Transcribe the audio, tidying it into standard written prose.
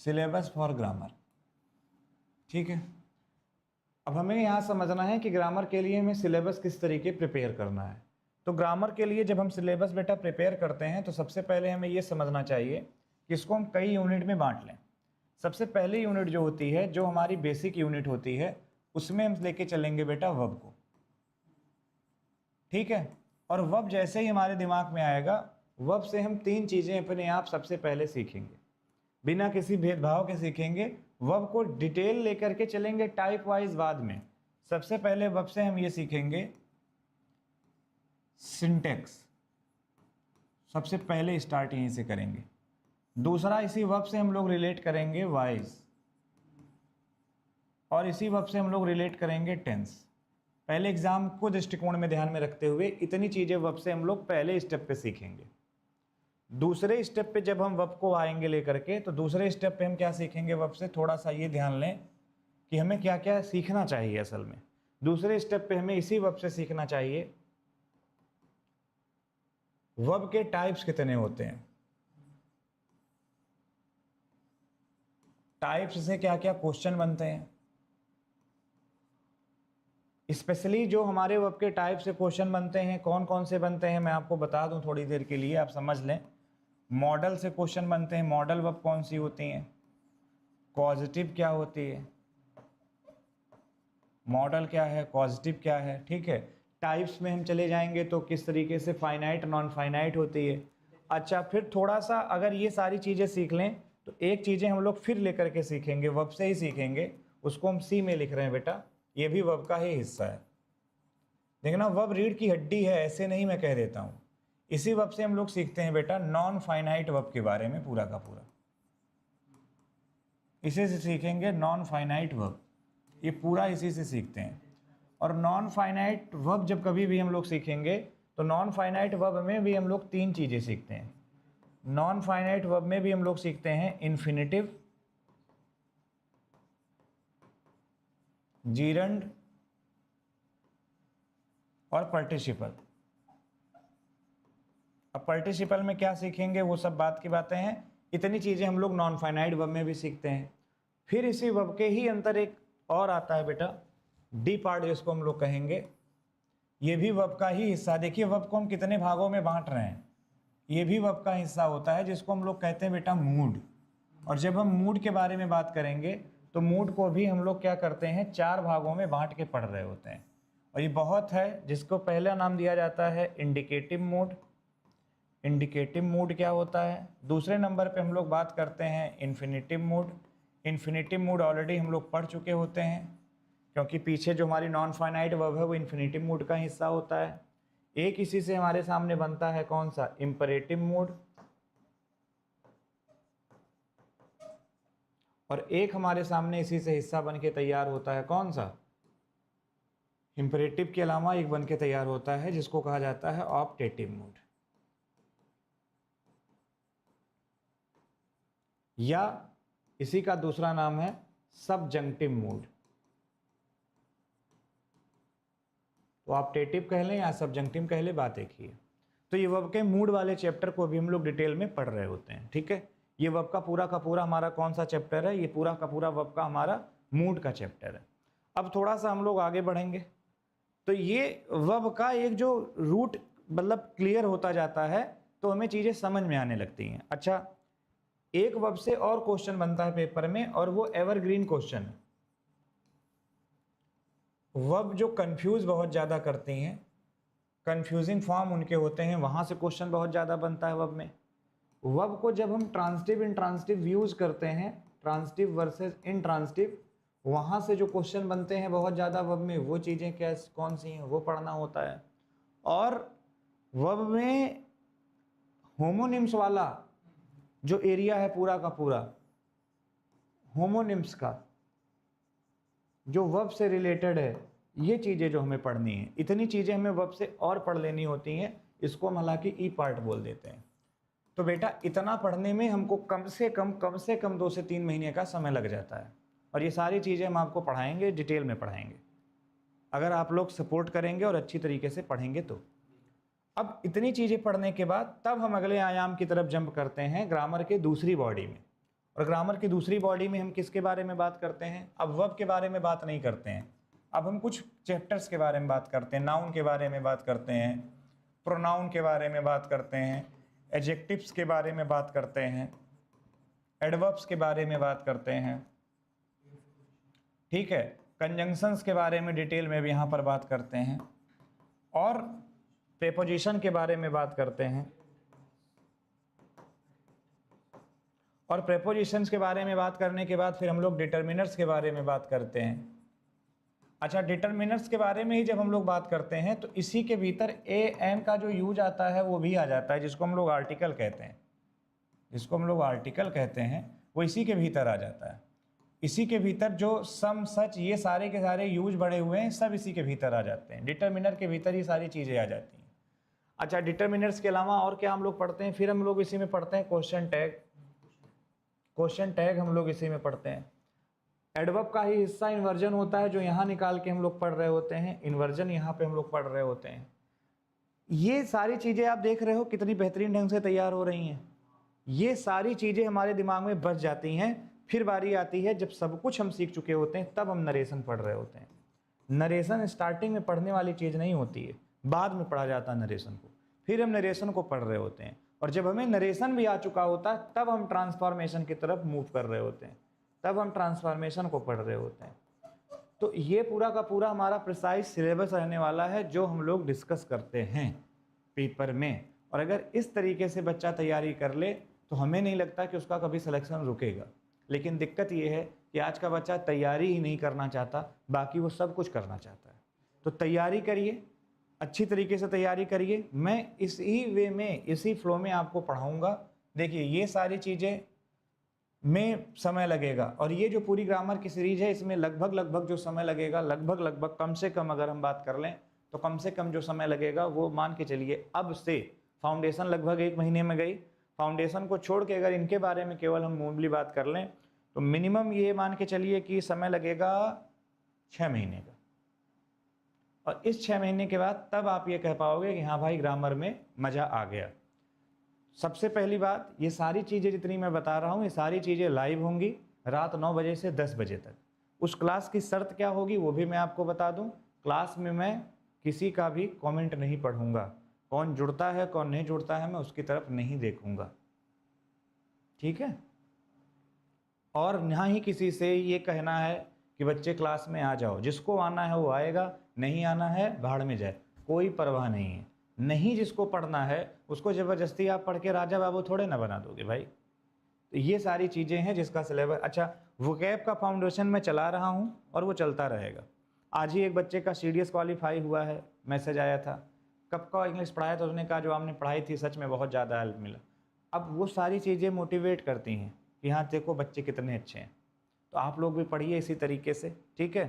Syllabus for grammar. ठीक है, अब हमें यहाँ समझना है कि ग्रामर के लिए हमें सिलेबस किस तरीके प्रिपेयर करना है। तो ग्रामर के लिए जब हम सिलेबस बेटा प्रिपेयर करते हैं तो सबसे पहले हमें ये समझना चाहिए कि इसको हम कई यूनिट में बांट लें। सबसे पहली यूनिट जो होती है, जो हमारी बेसिक यूनिट होती है, उसमें हम लेके चलेंगे बेटा वर्ब को। ठीक है, और वर्ब जैसे ही हमारे दिमाग में आएगा, वर्ब से हम 3 चीज़ें अपने आप सबसे पहले सीखेंगे, बिना किसी भेदभाव के सीखेंगे। वर्ब को डिटेल लेकर के चलेंगे टाइप वाइज बाद में। सबसे पहले वर्ब से हम ये सीखेंगे सिंटेक्स, सबसे पहले स्टार्ट यहीं से करेंगे। दूसरा, इसी वर्ब से हम लोग रिलेट करेंगे वाइज, और इसी वर्ब से हम लोग रिलेट करेंगे टेंस। पहले एग्जाम को दृष्टिकोण में ध्यान में रखते हुए इतनी चीज़ें वर्ब से हम लोग पहले स्टेप पे सीखेंगे। दूसरे स्टेप पे जब हम वर्ब को आएंगे लेकर के, तो दूसरे स्टेप पे हम क्या सीखेंगे वर्ब से, थोड़ा सा ये ध्यान लें कि हमें क्या क्या सीखना चाहिए। असल में दूसरे स्टेप पे हमें इसी वर्ब से सीखना चाहिए वर्ब के टाइप्स कितने होते हैं, टाइप्स से क्या क्या क्वेश्चन बनते हैं। स्पेशली जो हमारे वर्ब के टाइप से क्वेश्चन बनते हैं, कौन कौन से बनते हैं, मैं आपको बता दूं थोड़ी देर के लिए, आप समझ लें। मॉडल से क्वेश्चन बनते हैं। मॉडल वर्ब कौन सी होती हैं, पॉजिटिव क्या होती है, मॉडल क्या है, पॉजिटिव क्या है। ठीक है, टाइप्स में हम चले जाएंगे तो किस तरीके से फाइनाइट नॉन फाइनाइट होती है। अच्छा, फिर थोड़ा सा अगर ये सारी चीज़ें सीख लें तो एक चीज़ें हम लोग फिर लेकर के सीखेंगे, वर्ब से ही सीखेंगे, उसको हम सी में लिख रहे हैं बेटा, ये भी वर्ब का ही हिस्सा है। देखना, वर्ब रीढ़ की हड्डी है, ऐसे नहीं मैं कह देता हूँ। इसी वर्ब से हम लोग सीखते हैं बेटा नॉन फाइनाइट वर्ब के बारे में पूरा का पूरा, इसी से सीखेंगे नॉन फाइनाइट वर्ब, ये पूरा इसी से सीखते हैं। और नॉन फाइनाइट वर्ब जब कभी भी हम लोग सीखेंगे तो नॉन फाइनाइट वर्ब में भी हम लोग 3 चीज़ें सीखते हैं। नॉन फाइनाइट वर्ब में भी हम लोग सीखते हैं इन्फिनिटिव, जीरंड और पार्टिसिपल। अब पार्टिसिपल में क्या सीखेंगे वो सब बात की बातें हैं। इतनी चीज़ें हम लोग नॉन फाइनाइट वर्ब में भी सीखते हैं। फिर इसी वर्ब के ही अंदर एक और आता है बेटा डी पार्ट, जिसको हम लोग कहेंगे, ये भी वर्ब का ही हिस्सा। देखिए वर्ब को हम कितने भागों में बांट रहे हैं, ये भी वर्ब का हिस्सा होता है, जिसको हम लोग कहते हैं बेटा मूड। और जब हम मूड के बारे में बात करेंगे तो मूड को भी हम लोग क्या करते हैं, 4 भागों में बांट के पढ़ रहे होते हैं। और ये बहुत है, जिसको पहला नाम दिया जाता है इंडिकेटिव मूड। इंडिकेटिव मूड क्या होता है। दूसरे नंबर पे हम लोग बात करते हैं infinitive mood. Infinitive mood already हम लोग पढ़ चुके होते हैं, क्योंकि पीछे जो हमारी नॉन फाइनाइट वर्ब है वो इन्फिनिटिव मूड का हिस्सा होता है। एक इसी से हमारे सामने बनता है कौन सा, इम्परेटिव मूड। और एक हमारे सामने इसी से हिस्सा बन के तैयार होता है कौन सा, इम्परेटिव के अलावा एक बन के तैयार होता है जिसको कहा जाता है ऑप्टेटिव मूड, या इसी का दूसरा नाम है सबजंक्टिव मूड। तो ऑप्टेटिव कह लें या सबजंक्टिव कह लें, बात एक ही है। तो ये वर्ब के मूड वाले चैप्टर को भी हम लोग डिटेल में पढ़ रहे होते हैं। ठीक है, ये वर्ब का पूरा हमारा कौन सा चैप्टर है, ये पूरा का पूरा वर्ब का हमारा मूड का चैप्टर है। अब थोड़ा सा हम लोग आगे बढ़ेंगे तो ये वर्ब का एक जो रूट मतलब क्लियर होता जाता है तो हमें चीज़ें समझ में आने लगती हैं। अच्छा, एक वर्ब से और क्वेश्चन बनता है पेपर में, और वो एवरग्रीन क्वेश्चन है। वर्ब जो कंफ्यूज बहुत ज़्यादा करती हैं, कंफ्यूजिंग फॉर्म उनके होते हैं, वहाँ से क्वेश्चन बहुत ज़्यादा बनता है वर्ब में। वर्ब को जब हम ट्रांसिटिव इंट्रांसिटिव यूज़ करते हैं, ट्रांसिटिव वर्सेस इंट्रांसिटिव, वहाँ से जो क्वेश्चन बनते हैं बहुत ज़्यादा वर्ब में, वो चीज़ें क्या कौन सी हैं वो पढ़ना होता है। और वर्ब में होमोनिम्स वाला जो एरिया है पूरा का पूरा, होमोनिम्स का जो वर्ब से रिलेटेड है, ये चीज़ें जो हमें पढ़नी है, इतनी चीज़ें हमें वर्ब से और पढ़ लेनी होती हैं। इसको हम हालांकि ई पार्ट बोल देते हैं। तो बेटा इतना पढ़ने में हमको कम से कम 2 से 3 महीने का समय लग जाता है। और ये सारी चीज़ें हम आपको पढ़ाएंगे, डिटेल में पढ़ाएंगे, अगर आप लोग सपोर्ट करेंगे और अच्छी तरीके से पढ़ेंगे तो। अब इतनी चीज़ें पढ़ने के बाद तब हम अगले आयाम की तरफ जंप करते हैं ग्रामर के दूसरी बॉडी में, और ग्रामर की दूसरी बॉडी में हम किसके बारे में बात करते हैं? अब वर्ब के बारे में बात नहीं करते हैं, अब हम कुछ चैप्टर्स के बारे में बात करते हैं, नाउन के बारे में बात करते हैं, प्रोनाउन के बारे में बात करते हैं, एडजेक्टिव्स के बारे में बात करते हैं, एडवर्ब्स के बारे में बात करते हैं, ठीक है, कंजंक्शंस के बारे में डिटेल में भी यहाँ पर बात करते हैं, और प्रीपोजिशन के बारे में बात करते हैं। और प्रीपोजिशंस के बारे में बात करने के बाद फिर हम लोग डिटर्मिनर्स के बारे में बात करते हैं। अच्छा, डिटर्मिनर्स के बारे में ही जब हम लोग बात करते हैं तो इसी के भीतर ए एन का जो यूज आता है वो भी आ जाता है, जिसको हम लोग आर्टिकल कहते हैं, जिसको हम लोग आर्टिकल कहते हैं वो इसी के भीतर आ जाता है। इसी के भीतर जो सम सच ये सारे के सारे यूज बढ़े हुए हैं सब इसी के भीतर आ जाते हैं, डिटर्मिनर के भीतर ही सारी चीज़ें आ जाती हैं। अच्छा, डिटर्मिनर्स के अलावा और क्या हम लोग पढ़ते हैं? फिर हम लोग इसी में पढ़ते हैं क्वेश्चन टैग। क्वेश्चन टैग हम लोग इसी में पढ़ते हैं। एडवर्ब का ही हिस्सा इन्वर्जन होता है, जो यहाँ निकाल के हम लोग पढ़ रहे होते हैं, इन्वर्जन यहाँ पे हम लोग पढ़ रहे होते हैं। ये सारी चीज़ें आप देख रहे हो कितनी बेहतरीन ढंग से तैयार हो रही हैं। ये सारी चीज़ें हमारे दिमाग में बस जाती हैं। फिर बारी आती है जब सब कुछ हम सीख चुके होते हैं तब हम नरेशन पढ़ रहे होते हैं। नरेशन स्टार्टिंग में पढ़ने वाली चीज़ नहीं होती है, बाद में पढ़ा जाता है नरेशन को, फिर हम नरेशन को पढ़ रहे होते हैं। और जब हमें नरेशन भी आ चुका होता है तब हम ट्रांसफॉर्मेशन की तरफ मूव कर रहे होते हैं, तब हम ट्रांसफॉर्मेशन को पढ़ रहे होते हैं। तो ये पूरा का पूरा हमारा प्रिसाइज सिलेबस रहने वाला है जो हम लोग डिस्कस करते हैं पेपर में। और अगर इस तरीके से बच्चा तैयारी कर ले तो हमें नहीं लगता कि उसका कभी सिलेक्शन रुकेगा। लेकिन दिक्कत ये है कि आज का बच्चा तैयारी ही नहीं करना चाहता, बाकी वो सब कुछ करना चाहता है। तो तैयारी करिए, अच्छी तरीके से तैयारी करिए। मैं इसी वे में, इसी फ्लो में आपको पढ़ाऊँगा। देखिए, ये सारी चीज़ें में समय लगेगा, और ये जो पूरी ग्रामर की सीरीज है इसमें लगभग जो समय लगेगा, लगभग कम से कम अगर हम बात कर लें तो कम से कम जो समय लगेगा वो मान के चलिए, अब से फाउंडेशन लगभग 1 महीने में गई, फाउंडेशन को छोड़ के अगर इनके बारे में केवल हम मूवली बात कर लें तो मिनिमम ये मान के चलिए कि समय लगेगा 6 महीने का। और इस 6 महीने के बाद तब आप ये कह पाओगे कि हाँ भाई ग्रामर में मज़ा आ गया। सबसे पहली बात, ये सारी चीज़ें जितनी मैं बता रहा हूँ ये सारी चीज़ें लाइव होंगी रात 9 बजे से 10 बजे तक। उस क्लास की शर्त क्या होगी वो भी मैं आपको बता दूँ। क्लास में मैं किसी का भी कमेंट नहीं पढ़ूंगा, कौन जुड़ता है कौन नहीं जुड़ता है मैं उसकी तरफ नहीं देखूंगा, ठीक है। और ना ही किसी से ये कहना है कि बच्चे क्लास में आ जाओ, जिसको आना है वो आएगा, नहीं आना है भाड़ में जाए, कोई परवाह नहीं है। नहीं जिसको पढ़ना है उसको ज़बरदस्ती आप पढ़ के राजा बाबू थोड़े ना बना दोगे भाई। तो ये सारी चीज़ें हैं जिसका सिलेबस। अच्छा, वोकैब का फाउंडेशन मैं चला रहा हूँ और वो चलता रहेगा। आज ही एक बच्चे का CDS क्वालिफाई हुआ है, मैसेज आया था। कब का इंग्लिश पढ़ाया था उसने कहा जो आपने पढ़ाई थी सच में बहुत ज़्यादा हेल्प मिला। अब वो सारी चीज़ें मोटिवेट करती हैं कि हाँ देखो बच्चे कितने अच्छे हैं। तो आप लोग भी पढ़िए इसी तरीके से, ठीक है।